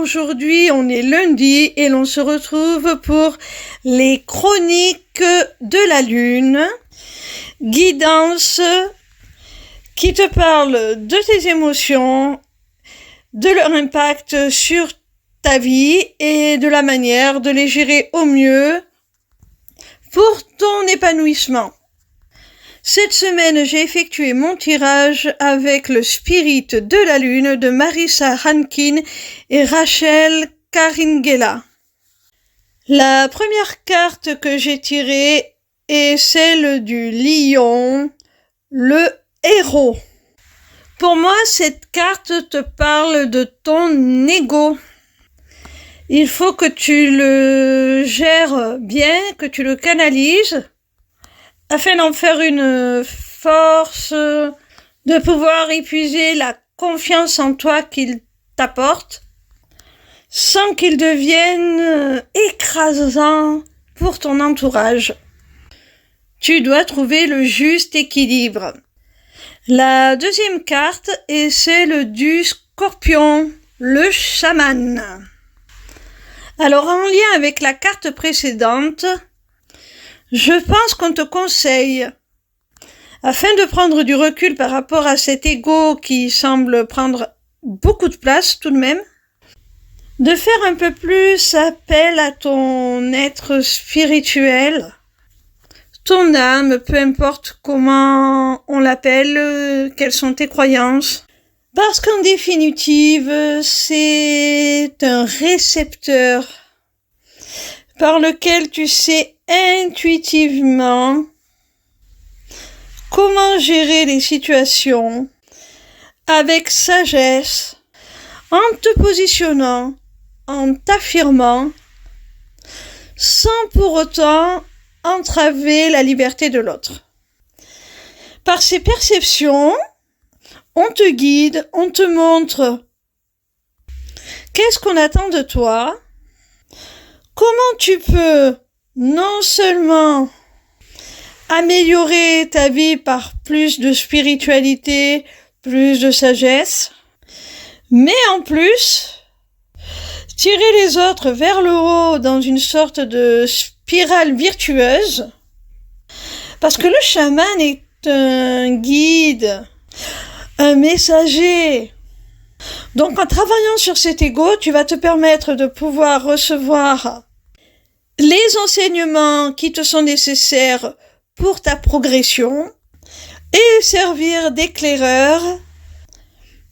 aujourd'hui on est lundi et l'on se retrouve pour les chroniques de la lune, guidance qui te parle de tes émotions, de leur impact sur ta vie et de la manière de les gérer au mieux pour ton épanouissement. Cette semaine, j'ai effectué mon tirage avec le Spirit de la Lune de Marissa Rankin et Rachel Karingela. La première carte que j'ai tirée est celle du lion, le héros. Pour moi, cette carte te parle de ton ego. Il faut que tu le gères bien, que tu le canalises, afin d'en faire une force, de pouvoir épuiser la confiance en toi qu'il t'apporte, sans qu'il devienne écrasant pour ton entourage. Tu dois trouver le juste équilibre. La deuxième carte est celle du scorpion, le chaman. Alors, en lien avec la carte précédente, je pense qu'on te conseille, afin de prendre du recul par rapport à cet ego qui semble prendre beaucoup de place tout de même, de faire un peu plus appel à ton être spirituel, ton âme, peu importe comment on l'appelle, quelles sont tes croyances. Parce qu'en définitive, c'est un récepteur par lequel tu sais intuitivement comment gérer les situations avec sagesse, en te positionnant, en t'affirmant, sans pour autant entraver la liberté de l'autre. Par ces perceptions, on te guide, on te montre qu'est-ce qu'on attend de toi, comment tu peux non seulement améliorer ta vie par plus de spiritualité, plus de sagesse, mais en plus tirer les autres vers le haut dans une sorte de spirale virtueuse, parce que le chaman est un guide, un messager. Donc en travaillant sur cet ego, tu vas te permettre de pouvoir recevoir les enseignements qui te sont nécessaires pour ta progression et servir d'éclaireur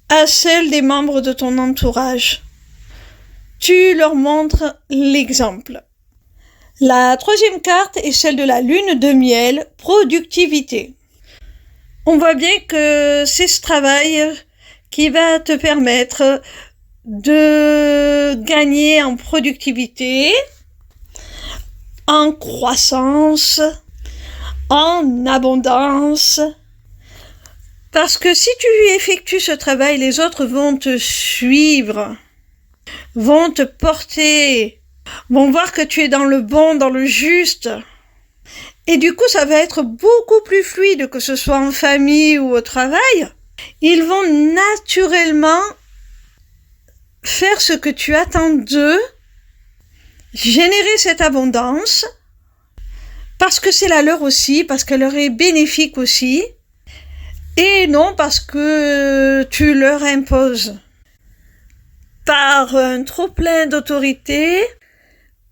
à celles des membres de ton entourage. Tu leur montres l'exemple. La troisième carte est celle de la lune de miel, productivité. On voit bien que c'est ce travail qui va te permettre de gagner en productivité, en croissance, en abondance. Parce que si tu effectues ce travail, les autres vont te suivre, vont te porter, vont voir que tu es dans le bon, dans le juste. Et du coup, ça va être beaucoup plus fluide, que ce soit en famille ou au travail. Ils vont naturellement faire ce que tu attends d'eux, générer cette abondance, parce que c'est la leur aussi, parce qu'elle leur est bénéfique aussi, et non parce que tu leur imposes. Par un trop-plein d'autorité,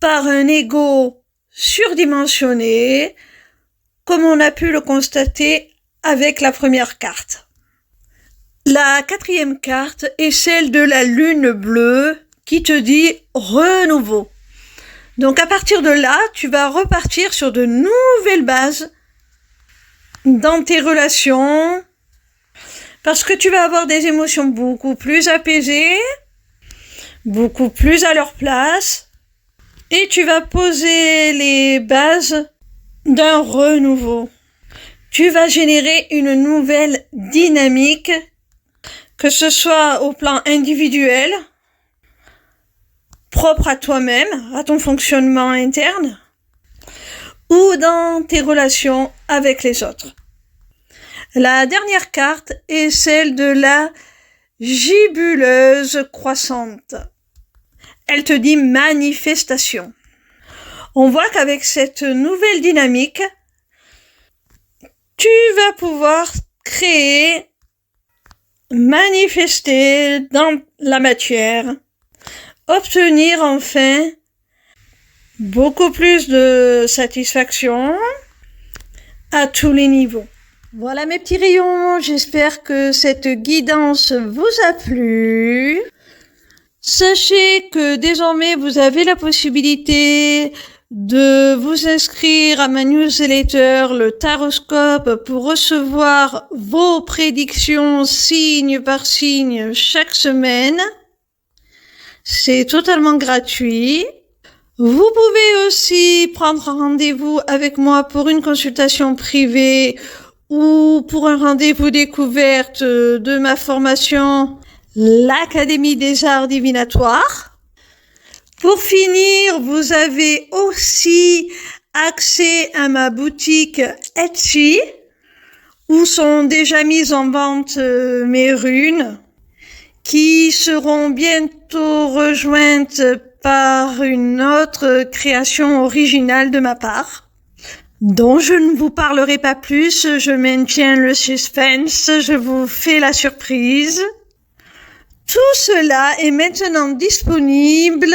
par un ego surdimensionné, comme on a pu le constater avec la première carte. La quatrième carte est celle de la lune bleue qui te dit renouveau. Donc à partir de là, tu vas repartir sur de nouvelles bases dans tes relations, parce que tu vas avoir des émotions beaucoup plus apaisées, beaucoup plus à leur place, et tu vas poser les bases d'un renouveau. Tu vas générer une nouvelle dynamique, que ce soit au plan individuel, propre à toi-même, à ton fonctionnement interne, ou dans tes relations avec les autres. La dernière carte est celle de la gibuleuse croissante. elle te dit manifestation. On voit qu'avec cette nouvelle dynamique, tu vas pouvoir créer, manifester dans la matière, obtenir enfin beaucoup plus de satisfaction à tous les niveaux. Voilà mes petits rayons, j'espère que cette guidance vous a plu. Sachez que désormais vous avez la possibilité de vous inscrire à ma newsletter, le Taroscope, pour recevoir vos prédictions signe par signe chaque semaine. C'est totalement gratuit. Vous pouvez aussi prendre un rendez-vous avec moi pour une consultation privée ou pour un rendez-vous découverte de ma formation, l'Académie des Arts Divinatoires. Pour finir, vous avez aussi accès à ma boutique Etsy, où sont déjà mises en vente mes runes, qui seront bientôt rejointes par une autre création originale de ma part, dont je ne vous parlerai pas plus, je maintiens le suspense, je vous fais la surprise. Tout cela est maintenant disponible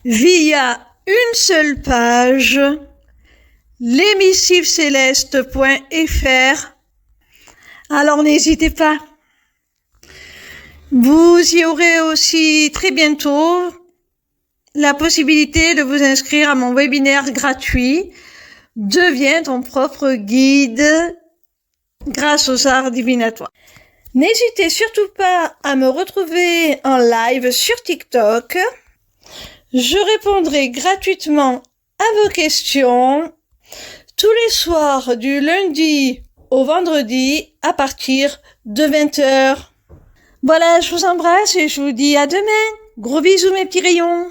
via une seule page, lesmissivescélestes.fr. Alors n'hésitez pas. Vous y aurez aussi très bientôt la possibilité de vous inscrire à mon webinaire gratuit « Deviens ton propre guide grâce aux arts divinatoires ». N'hésitez surtout pas à me retrouver en live sur TikTok. Je répondrai gratuitement à vos questions tous les soirs du lundi au vendredi à partir de 20h. Voilà, je vous embrasse et je vous dis à demain. Gros bisous mes petits rayons.